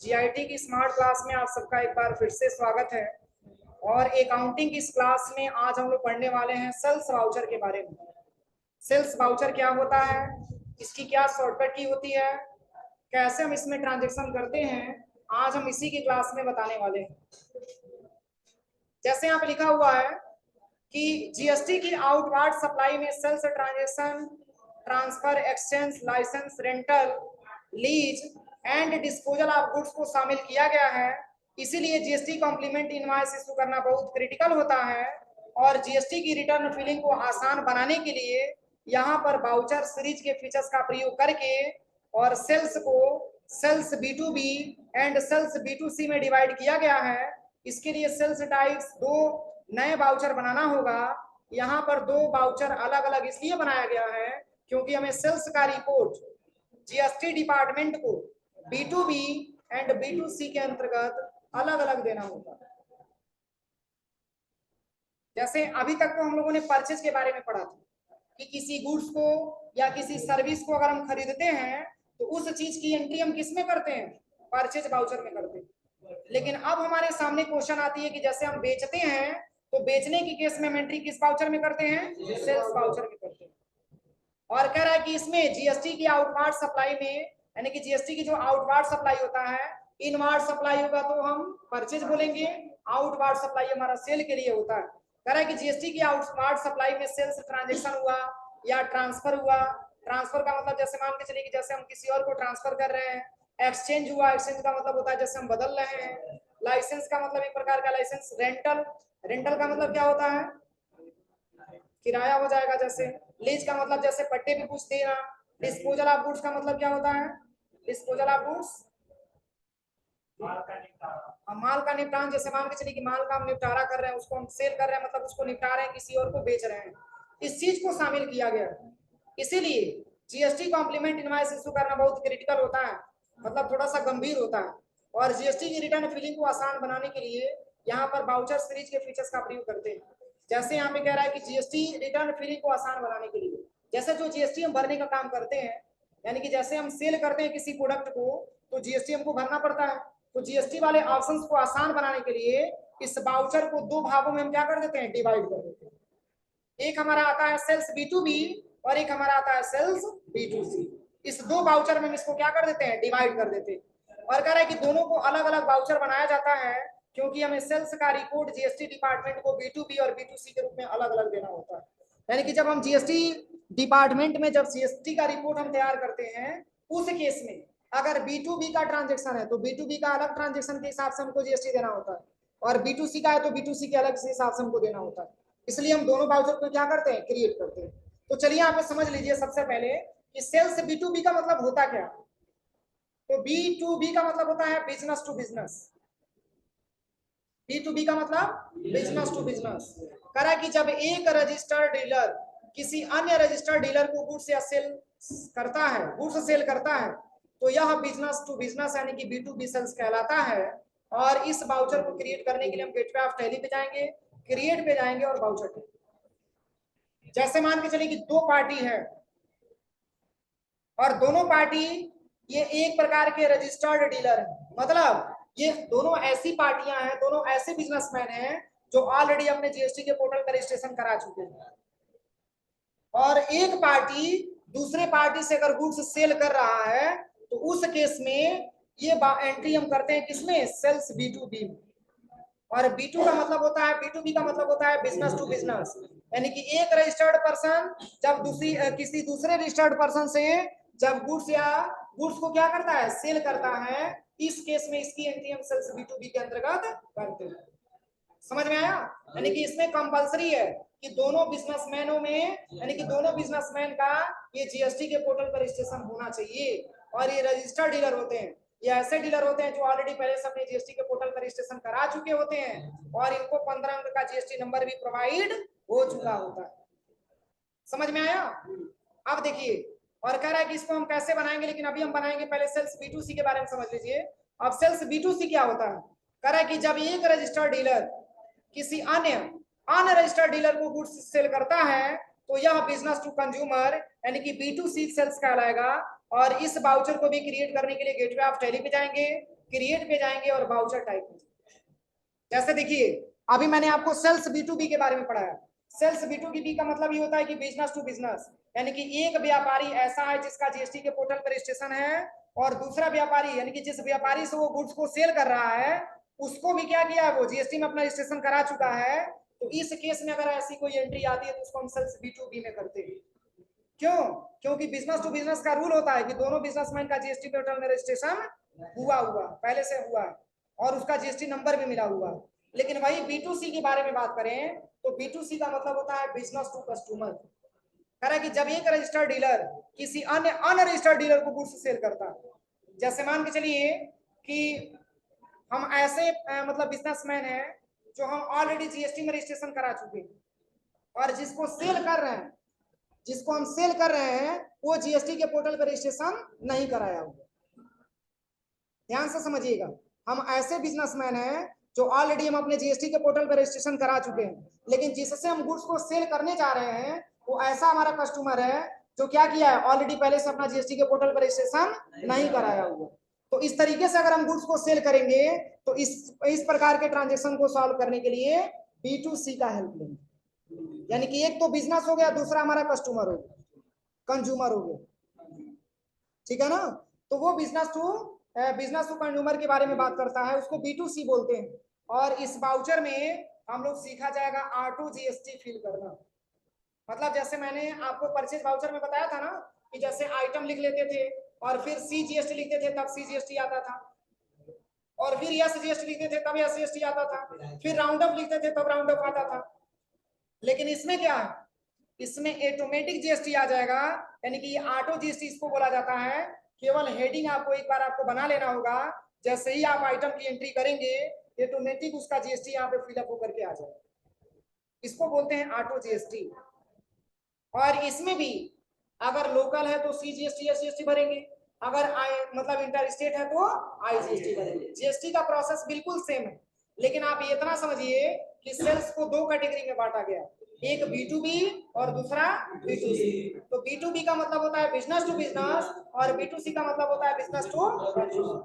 GIT की smart class में आप सबका एक बार फिर से स्वागत है। और अकाउंटिंग की इस क्लास में आज हम लोग पढ़ने वाले हैं सेल्स वाउचर के बारे में। सेल्स वाउचर क्या होता है, इसकी क्या शॉर्टकट की होती है, कैसे हम इसमें ट्रांजेक्शन करते हैं, आज हम इसी की क्लास में बताने वाले हैं। जैसे यहाँ पे लिखा हुआ है कि जीएसटी की आउटवार्ड सप्लाई में sales transaction, transfer, exchange, licence, rental, lease and disposal of goods को शामिल किया गया है। इसीलिए जीएसटी कॉम्प्लीमेंट इनवॉइस इशू करना बहुत क्रिटिकल होता है और जीएसटी की रिटर्न फिलिंग को आसान बनाने के लिए यहाँ पर वाउचर सीरीज के फीचर्स का प्रयोग करके और सेल्स को sales B2B and sales B2C में डिवाइड किया गया है। इसके लिए सेल्स टाइप्स दो नए वाउचर बनाना होगा। यहाँ पर दो वाउचर अलग अलग इसलिए बनाया गया है क्योंकि हमें सेल्स का रिपोर्ट जीएसटी डिपार्टमेंट को B2B एंड B2C के अंतर्गत अलग अलग देना होगा। जैसे अभी तक तो हम लोगों ने परचेज के बारे में पढ़ा था कि किसी गुड्स को या किसी सर्विस को अगर हम खरीदते हैं तो उस चीज की एंट्री हम किस में करते हैं, परचेज वाउचर में करते हैं। लेकिन अब हमारे सामने क्वेश्चन आती है कि जैसे हम बेचते हैं तो बेचने की केस में हम एंट्री किस वाउचर में करते हैं, सेल्स वाउचर में करते हैं। और कह रहा है कि इसमें जीएसटी की आउटवार्ड सप्लाई में, यानी कि जीएसटी की जो आउटवार्ड सप्लाई होता है, इनवार्ड सप्लाई होगा तो हम परचेज बोलेंगे, आउटवार्ड सप्लाई हमारा सेल के लिए होता है। कह रहा है कि जीएसटी की आउटवार्ड सप्लाई में सेल्स ट्रांजेक्शन हुआ या ट्रांसफर हुआ। ट्रांसफर का मतलब जैसे मान के चलिए कि जैसे हम किसी और को ट्रांसफर कर रहे हैं। एक्सचेंज हुआ, एक्सचेंज का मतलब होता है जैसे हम बदल रहे हैं। लाइसेंस का मतलब एक प्रकार का लाइसेंस। रेंटल, रेंटल का मतलब क्या होता है, किराया हो जाएगा। जैसे लीज का मतलब जैसे पट्टे पे कुछ देना। डिस्पोजल ऑफ गुड्स का मतलब क्या होता है, डिस्पोजल ऑफ गुड्स माल का निपटान। जैसे मान के चलिए कि माल का हम निपटारा कर रहे हैं, उसको हम सेल कर रहे हैं, मतलब उसको निपटा रहे हैं, किसी और को बेच रहे हैं। इस चीज को शामिल किया गया है। इसीलिए जीएसटी कॉम्प्लीमेंट इनवॉइस इशू करना बहुत क्रिटिकल होता है, मतलब थोड़ा सा गंभीर होता है। और जीएसटी की रिटर्न फिलिंग को आसान बनाने के लिए यहाँ पर वाउचर सीरीज के फीचर्स का प्रयोग करते हैं। जैसे यहाँ पे कह रहा है कि जीएसटी रिटर्न फिलिंग को आसान बनाने के लिए, जैसे जो जीएसटी हम भरने का काम करते हैं, यानी कि जैसे हम सेल करते हैं किसी प्रोडक्ट को तो जीएसटी हमको भरना पड़ता है। तो जीएसटी वाले ऑप्शंस को आसान बनाने के लिए इस वाउचर को दो भागों में हम क्या कर देते हैं, डिवाइड कर देते हैं। एक हमारा आता है सेल्स B2B और एक हमारा आता है सेल्स B2C। इस दो वाउचर में हम इसको क्या कर देते हैं, डिवाइड कर देते हैं। और कह रहा है कि दोनों को अलग अलग वाउचर बनाया जाता है क्योंकि हमें सेल्स का रिपोर्ट जीएसटी डिपार्टमेंट को B2B और B2C के रूप में अलग अलग देना होता है। यानी कि जब हम जीएसटी डिपार्टमेंट में जब जीएसटी का रिपोर्ट हम तैयार करते हैं, उस केस में अगर B2B का ट्रांजेक्शन है तो B2B का अलग ट्रांजेक्शन के हिसाब से हमको जीएसटी देना होता है, और B2C का है तो B2C के अलग से हिसाब से हमको देना होता है। इसलिए हम दोनों वाउचर को क्या करते हैं, क्रिएट करते हैं। तो चलिए यहाँ पे समझ लीजिए सबसे पहले कि सेल्स B2B का मतलब होता क्या। तो B2B का मतलब होता है बिजनेस टू बिजनेस। B2B का मतलब बिजनेस टू बिजनेस। करा कि जब एक रजिस्टर्ड डीलर किसी अन्य रजिस्टर्ड डीलर को गुड्स या सेल करता है, गुड्स सेल करता है, तो यह बिजनेस टू बिजनेस यानी कि B2B सेल्स कहलाता है। और इस वाउचर को क्रिएट करने के लिए हम गेटवे ऑफ टैली पे जाएंगे, क्रिएट पे जाएंगे और वाउचर। जैसे मान के चलिए कि दो पार्टी है और दोनों पार्टी ये एक प्रकार के रजिस्टर्ड डीलर है, मतलब ये दोनों ऐसी पार्टियां हैं, दोनों ऐसे बिजनेसमैन हैं जो ऑलरेडी अपने जीएसटी के पोर्टल पर रजिस्ट्रेशन करा चुके हैं। और एक पार्टी दूसरे पार्टी से अगर गुड्स सेल कर रहा है तो उस केस में ये एंट्री हम करते हैं किसमें, सेल्स B2B में। और B2 का मतलब होता है, B2B का मतलब होता है बिजनेस टू बिजनेस, यानी कि एक रजिस्टर्ड पर्सन जब किसी दूसरे रजिस्टर्ड पर्सन से जब गुड्स या गुड्स को क्या करता है, सेल करता है, इस केस में इसकी एंट्री हम सेल्स B2B के अंतर्गत करते हैं। समझ में आया। यानी कि इसमें कंपलसरी है कि दोनों बिजनेसमैनों में, यानी कि दोनों बिजनेसमैन का ये जीएसटी के पोर्टल पर रजिस्ट्रेशन होना चाहिए। और ये रजिस्टर्ड डीलर होते हैं, ये ऐसे डीलर होते हैं जो ऑलरेडी पहले से अपने जीएसटी के पोर्टल पर रजिस्ट्रेशन करा चुके होते हैं और इनको 15 अंक का जीएसटी नंबर भी प्रोवाइड हो चुका होता है। समझ में आया। अब देखिए, और कह रहा है कि इसको हम कैसे बनाएंगे, लेकिन अभी हम बनाएंगे पहले सेल्स B2C के बारे में समझ लीजिए। अब सेल्स B2C क्या होता है, कह रहा है कि जब एक रजिस्टर्ड डीलर किसी अन्य अनरजिस्टर्ड डीलर को गुड्स सेल करता है तो यह बिजनेस टू कंज्यूमर यानी कि B2C सेल्स कहलाएगा। और इस बाउचर को भी क्रिएट करने के लिए गेटवे ऑफ टैली पे जाएंगे, क्रिएट पे जाएंगे और बाउचर टाइप में। जैसे देखिए अभी मैंने आपको सेल्स B2B के बारे में पढ़ाया। सेल्स B2B का मतलब ये होता है कि बिजनेस टू बिजनेस, यानी कि एक व्यापारी ऐसा है जिसका जीएसटी के पोर्टल पर रजिस्ट्रेशन है, और दूसरा व्यापारी यानी कि जिस व्यापारी से वो गुड्स को सेल कर रहा है उसको भी क्या किया है, वो जीएसटी में अपना रजिस्ट्रेशन करा चुका है। तो इस केस में अगर ऐसी कोई एंट्री आती है तो उसको हम सेल्स B2B में करते हैं। क्यों? क्योंकि बिजनेस टू बिजनेस का रूल होता है कि दोनों बिजनेसमैन का जीएसटी पोर्टल में रजिस्ट्रेशन हुआ पहले से हुआ है और उसका जीएसटी नंबर भी मिला हुआ है। लेकिन वही B2C के बारे में बात करें तो B2C का मतलब होता है बिजनेस टू कस्टमर। कह रहा है कि जब एक रजिस्टर्ड डीलर किसी अन्य अनरजिस्टर्ड डीलर को गुड्स सेल करता है, जैसे मान के चलिए कि हम ऐसे मतलब बिजनेसमैन हैं जो हम ऑलरेडी जीएसटी में रजिस्ट्रेशन करा चुके हैं, और जिसको सेल कर रहे हैं, जिसको हम सेल कर रहे हैं वो जीएसटी के पोर्टल पर रजिस्ट्रेशन नहीं कराया हुआ। ध्यान से समझिएगा, हम ऐसे बिजनेसमैन हैं जो ऑलरेडी हम अपने जीएसटी के पोर्टल पर रजिस्ट्रेशन करा चुके हैं, लेकिन जिससे हम गुड्स को सेल करने जा रहे हैं वो ऐसा हमारा कस्टमर है जो क्या किया है, ऑलरेडी पहले से अपना जीएसटी के पोर्टल पर रजिस्ट्रेशन नहीं कराया हुआ। तो इस तरीके से अगर हम गुड्स को सेल करेंगे तो इस प्रकार के ट्रांजेक्शन को सॉल्व करने के लिए B2C का हेल्प लेंगे। यानी कि एक तो बिजनेस हो गया, दूसरा हमारा कस्टमर हो गया, कंज्यूमर हो गया, ठीक है ना। तो वो बिजनेस टू कंज्यूमर के बारे में बात करता है, उसको B2C बोलते हैं। और इस वाउचर में हम लोग सीखा जाएगा ऑटो जीएसटी फिल करना। मतलब जैसे मैंने आपको परचेज वाउचर में बताया था ना कि जैसे आइटम लिख लेते थे और फिर CGST लिखते थे तब CGST आता था, और फिर SGST लिखते थे तब SGST आता था, फिर राउंड अप लिखते थे तब राउंड अप आता था। लेकिन इसमें क्या है, इसमें ऑटोमेटिक जीएसटी आ जाएगा, यानी कि ये ऑटो जीएसटी इसको बोला जाता है। केवल हेडिंग आपको एक बार आपको बना लेना होगा, जैसे ही आप आइटम की एंट्री करेंगे ऑटोमेटिक उसका जीएसटी यहाँ पे फिलअप होकर के आ जाएगा, इसको बोलते हैं ऑटो जीएसटी। और इसमें भी अगर लोकल है तो CGST SGST भरेंगे, अगर मतलब इंटर स्टेट है तो IGST भरेंगे। जीएसटी का प्रोसेस बिल्कुल सेम है, लेकिन आप ये इतना समझिए कि सेल्स को दो कैटेगरी में बांटा गया, एक B2B और दूसरा B2C। तो B2B का मतलब होता है बिजनेस टू बिजनेस और B2C का मतलब होता है बिजनेस टू कंज्यूमर।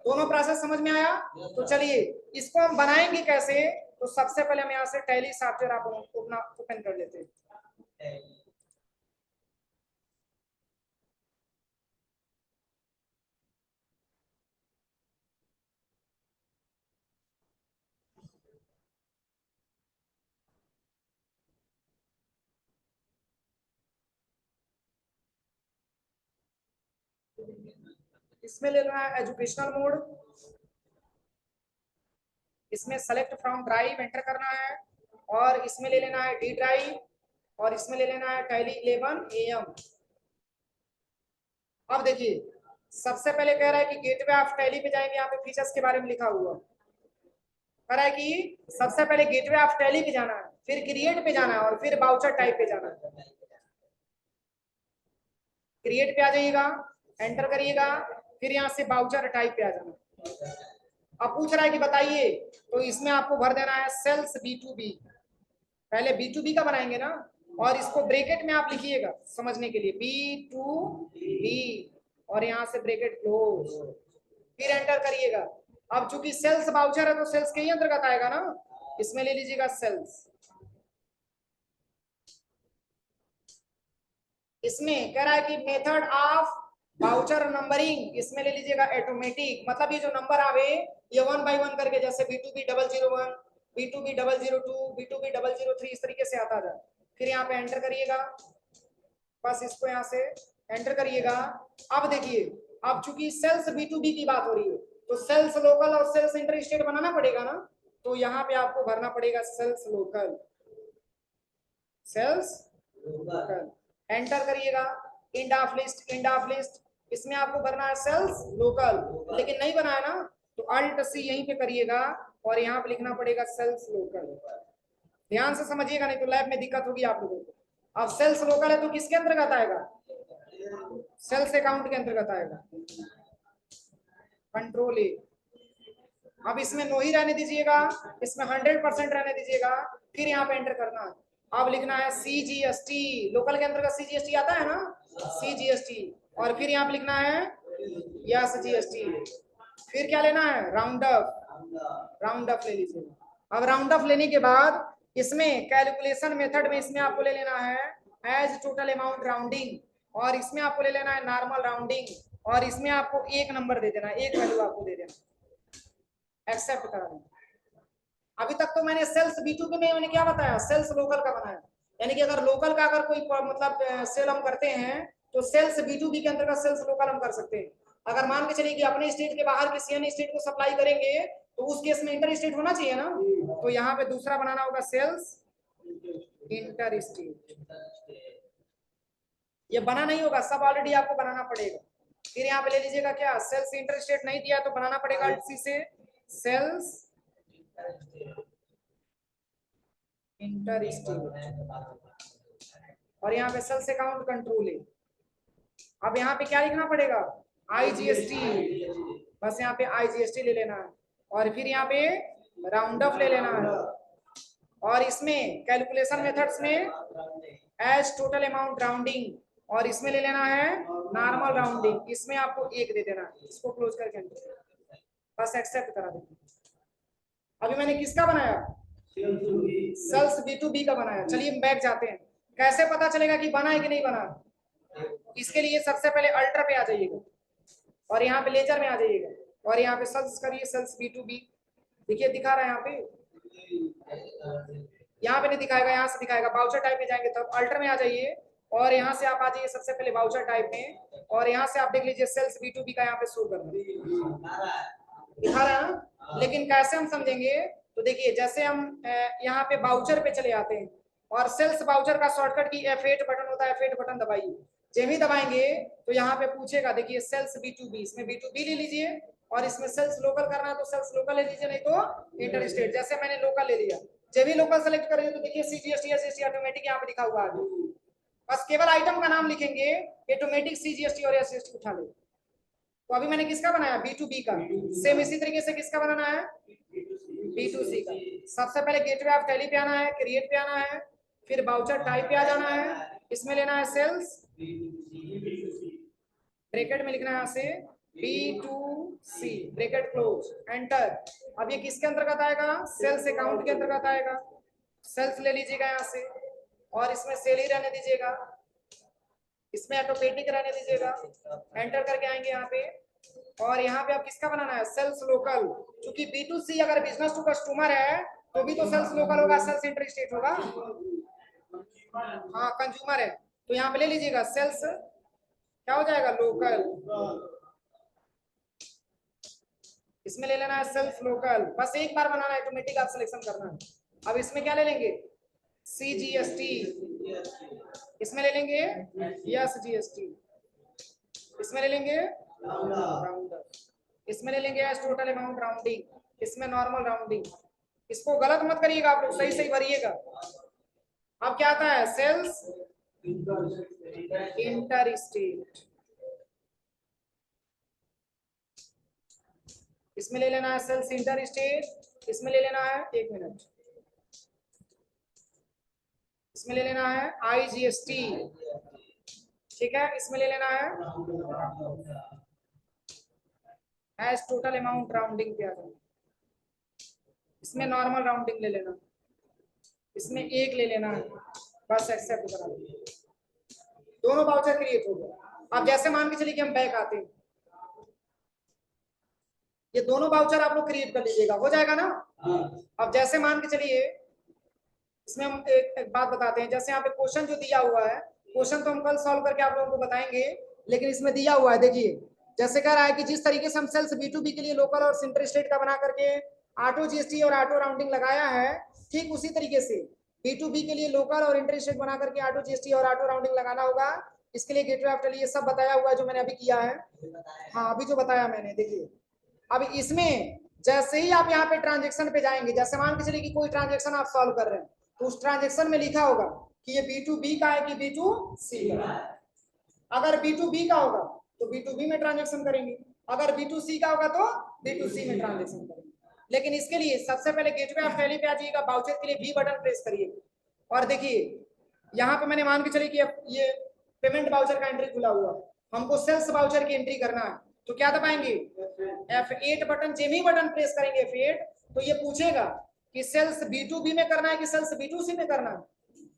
दोनों प्रोसेस समझ में आया? तो चलिए इसको हम बनाएंगे कैसे। तो सबसे पहले हम यहाँ से टैली सॉफ्टवेयर आप ओपन कर लेते हैं। इसमें ले लेना है एजुकेशनल मोड, इसमें सेलेक्ट फ्रॉम ड्राइव एंटर करना है, और इसमें ले लेना है D ड्राइव, और इसमें ले लेना है टैली 11 AM। अब देखिए सबसे पहले कह रहा है कि गेटवे ऑफ टैली पे जाएंगे, यहाँ पे फीचर्स के बारे में लिखा हुआ कह रहा है कि सबसे पहले गेटवे ऑफ टैली पे जाना है, फिर क्रिएट पे जाना है और फिर बाउचर टाइप पे जाना है। क्रिएट पे आ जाइएगा, एंटर करिएगा, फिर यहाँ से बाउचर टाइप पे आ जाना। अब पूछ रहा है कि बताइए, तो इसमें आपको भर देना है सेल्स B2B। पहले B2B का बनाएंगे ना, और इसको ब्रैकेट में आप लिखिएगा समझने के लिए B2B, और यहाँ से ब्रैकेट क्लोज, फिर एंटर करिएगा। अब चूंकि सेल्स बाउचर है तो सेल्स के ही अंतर्गत आएगा ना, इसमें ले लीजिएगा सेल्स। इसमें कह रहा है कि मेथड ऑफ वाउचर नंबरिंग, इसमें ले लीजिएगा ऑटोमेटिक, मतलब ये जो नंबर आवे ये 1 बाय 1 करके, जैसे B2B 001, B2B 002, B2B 003 इस तरीके से आता जाए। फिर यहाँ पे एंटर करिएगा, बस इसको यहाँ से एंटर करिएगा। अब देखिए अब चूंकि सेल्स B2B की बात हो रही है तो सेल्स लोकल और सेल्स इंटर स्टेट बनाना पड़ेगा ना, तो यहाँ पे आपको भरना पड़ेगा sales local, sales local. Enter करिएगा, इंड ऑफ लिस्ट, इसमें आपको भरना है सेल्स लोकल, लेकिन नहीं बना है ना तो अल्ट C यहीं पे करिएगा और यहाँ पे लिखना पड़ेगा सेल्स लोकल। ध्यान से समझिएगा नहीं तो लैब में दिक्कत होगी आप लोगों को। अब सेल्स लोकल है तो किसके अंतर्गत आएगा, सेल्स अकाउंट के अंतर्गत आएगा, कंट्रोल A। अब इसमें नो ही रहने दीजिएगा, इसमें 100% रहने दीजिएगा, फिर यहाँ पे एंटर करना है। अब लिखना है CGST, लोकल के अंतर्गत CGST आता है ना, CGST, और फिर यहाँ पे लिखना है यस जीएसटी। फिर क्या लेना है, राउंड अप, राउंड अप ले लीजिए। अब राउंड अप लेने के बाद इसमें कैलकुलेशन मेथड में इसमें आपको ले लेना है एज टोटल अमाउंट राउंडिंग, और इसमें आपको ले लेना है नॉर्मल राउंडिंग, और इसमें आपको एक नंबर दे देना, एक वैल्यू आपको दे देना, एक्सेप्ट करा देना। अभी तक तो मैंने सेल्स B2B में मैंने क्या बताया, सेल्स लोकल का बनाया, यानी कि अगर लोकल का अगर कोई मतलब सेल हम करते हैं तो सेल्स B2B के अंतर्गत सेल्स लोकल हम कर सकते हैं। अगर मान के चलिए कि अपने स्टेट के बाहर किसी अन्य स्टेट को सप्लाई करेंगे तो उस केस में इंटर स्टेट होना चाहिए ना, तो यहाँ पे दूसरा बनाना होगा सेल्स इंटर स्टेट। ये बना नहीं होगा, सब ऑलरेडी आपको बनाना पड़ेगा। फिर यहाँ पे ले लीजिएगा क्या, सेल्स इंटर स्टेट नहीं दिया तो बनाना पड़ेगा इसी से सेल्स इंटर स्टेट, और यहाँ पे सेल्स अकाउंट कंट्रोल है। अब यहाँ पे क्या लिखना पड़ेगा, IGST, बस यहाँ पे IGST ले लेना है, और फिर यहाँ पे राउंड अप ले लेना है, और इसमें कैलकुलेशन मेथड्स में एज टोटल अमाउंट राउंडिंग, और इसमें ले लेना है नॉर्मल राउंडिंग, इसमें आपको एक दे देना है। इसको क्लोज करके बस एक्सेप्ट करा देना। अभी मैंने किसका बनाया, सेल्स B2B का बनाया। चलिए बैक जाते हैं, कैसे पता चलेगा कि बना है कि नहीं बना। इसके लिए सबसे पहले अल्टर पे आ जाइएगा, और यहाँ पे लेजर में आ जाइएगा, और यहाँ पे सर्च करिए सेल्स B2B। देखिए दिखा रहा है यहाँ पे, यहाँ पे नहीं दिखाएगा, यहाँ से दिखाएगा। बाउचर टाइप में जाएंगे तब अल्टर में आ जाइए, और यहाँ से आप आ जाइए सबसे पहले बाउचर टाइप में, और यहाँ से आप देख लीजिए सेल्स B2B का यहाँ पे शो करना दिखा रहा है। लेकिन कैसे हम समझेंगे, तो देखिए जैसे हम यहाँ पे बाउचर पे चले आते हैं, और सेल्स बाउचर का शॉर्टकट की F8 बटन होता है, F8 बटन दबाइए। जब ही दबाएंगे तो यहाँ पे पूछेगा, देखिए सेल्स B2B, इसमें B2B ले लीजिए, और इसमें सेल्स लोकल करना है तो सेल्स लोकल ले लीजिए, नहीं तो इंटर स्टेट। जैसे मैंने लोकल ले लिया, जब भी लोकल सेलेक्ट करेंगे तो देखिए CGST SGST ऑटोमेटिक यहाँ पे लिखा हुआ है। बस केवल आइटम का नाम लिखेंगे, ऑटोमेटिक CGST और SGST उठा ले। तो अभी मैंने किसका बनाया, B2B का। सेम इसी तरीके से किसका बनाना है, B2C का। सबसे पहले गेटवे ऑफ टैली पे आना है, क्रिएट पे आना है, फिर बाउचर टाइप पे आ जाना है, इसमें लेना है सेल्स, ब्रैकेट में लिखना है यहाँ से B2C, ब्रैकेट क्लोज, एंटर। अब ये किसके अंतर्गत आएगा, सेल्स अकाउंट के अंतर्गत आएगा। सेल्स ले लीजिएगा यहाँ से, और इसमें सेल ही रहने दीजिएगा, इसमें ऑटोमेटिक रहने दीजिएगा, एंटर करके आएंगे यहाँ पे, और यहाँ पे आप किसका बनाना है, सेल्स लोकल। क्योंकि B2C अगर बिजनेस टू कस्टमर है तो भी तो सेल्स लोकल होगा, सेल्स इंटर स्टेट होगा। हाँ कंज्यूमर है, तो यहाँ पे ले लीजिएगा सेल्स क्या हो जाएगा, लोकल। इसमें ले लेना है सेल्स लोकल, बस एक बार बनाना है, ऑटोमेटिक आप सिलेक्शन करना है। अब इसमें क्या ले लेंगे, CGST, इसमें ले लेंगे यस GST, इसमें ले लेंगे राउंडर, इसमें ले लेंगे एज टोटल अमाउंट राउंडिंग, इसमें नॉर्मल राउंडिंग। इसको गलत मत करिएगा आप लोग, सही सही भरिएगा। अब क्या आता है, सेल्स इंटर स्टेट, इसमें ले लेना है सेल्स इंटर स्टेट, इसमें ले लेना है, एक मिनट, इसमें ले लेना है IGST, ठीक है। इसमें ले लेना है एज टोटल अमाउंट राउंडिंग पे आ जाना, इसमें नॉर्मल राउंडिंग ले लेना, इसमें एक ले लेना है, बस एक्सेप्ट करा देना। दोनों बाउचर क्रिएट हो गया। अब जैसे मान के चलिए कि हम बैक आते हैं, ये दोनों बाउचर आप लोग क्रिएट कर लीजिएगा, हो जाएगा ना। अब जैसे मान के चलिए, इसमें हम एक बात बताते हैं, जैसे यहाँ पे क्वेश्चन जो दिया हुआ है, क्वेश्चन तो हम कल सॉल्व करके आप लोगों को बताएंगे, लेकिन इसमें दिया हुआ है देखिए, जैसे कह रहा है कि जिस तरीके से हम सेल्स B2B के लिए लोकल और इंटर स्टेट का बना करके ऑटो GST और ऑटो राउंडिंग लगाया है, ठीक उसी तरीके से B2B के लिए लोकल और इंटर स्टेट बना करके ऑटो GST और ऑटो राउंडिंग लगाना होगा। इसके लिए गेटवे ऑफ टैली ये सब बताया हुआ है जो मैंने अभी किया है, हाँ अभी जो बताया मैंने। देखिए अब इसमें जैसे ही आप यहाँ पे ट्रांजेक्शन पे जाएंगे, जैसे मान के चलिए कि कोई ट्रांजेक्शन आप सॉल्व कर रहे हैं, तो उस ट्रांजेक्शन में लिखा होगा कि ये B2B का है कि B2C का है। अगर B2B का होगा तो B2B में ट्रांजेक्शन करेंगे, अगर B2C का होगा तो B2C में ट्रांजेक्शन करेंगे। लेकिन इसके लिए सबसे पहले गेटवे ऑफ टैली पे आ जाइएगा, बाउचर के लिए B बटन प्रेस करिए, और देखिए यहाँ पे मैंने मान के चलिए कि ये पेमेंट बाउचर का एंट्री खुला हुआ, हमको सेल्स वाउचर की एंट्री करना है, तो क्या दबाएंगे F8 बटन। जेम ही बटन प्रेस करेंगे F8 तो ये पूछेगा कि सेल्स B2B में करना है कि सेल्स B2C में करना है।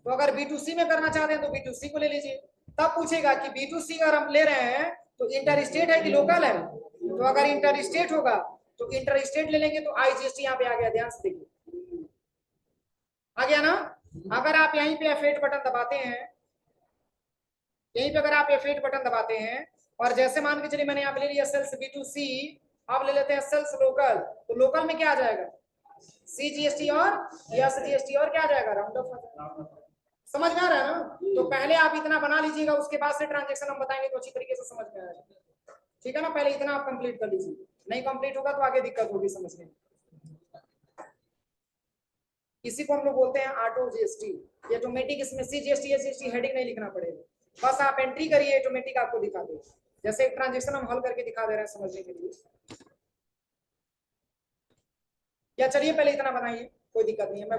तो अगर B2C में करना चाहते हैं तो B2C को ले लीजिए। तब पूछेगा कि B2C अगर हम ले रहे हैं तो इंटर स्टेट है कि लोकल है, तो अगर इंटर स्टेट होगा तो इंटर स्टेट ले लेंगे। तो IGST यहाँ पे आ गया, ध्यान से देखिए आ गया ना। अगर आप यहीं पे F8 बटन दबाते हैं, यहीं पे अगर आप F8 बटन दबाते हैं और जैसे मान के चलिए मैंने यहाँ पे ले लिया सेल्स B2C, अब ले लेते हैं सेल्स लोकल, तो लोकल में क्या आ जाएगा CGST और SGST और क्या आ जाएगा राउंड ऑफ। समझ में आ रहा है ना। तो पहले आप इतना बना लीजिएगा, उसके बाद से ट्रांजेक्शन हम बताएंगे तो अच्छी तरीके से समझ में आएगा। ठीक है ना, पहले इतना आप कंप्लीट कर लीजिए, नहीं कंप्लीट होगा तो आगे दिक्कत होगी समझने में। इसी को हम लोग बोलते हैं ऑटो GST। ये ऑटोमेटिक, इसमें CGST SGST हेडिंग नहीं लिखना पड़ेगा, बस आप एंट्री करिए, ऑटोमेटिक आपको दिखा देगा। जैसे एक ट्रांजेक्शन हम हल करके दिखा दे रहे हैं समझने के लिए। या चलिए पहले इतना बनाइए, कोई दिक्कत नहीं है, मैं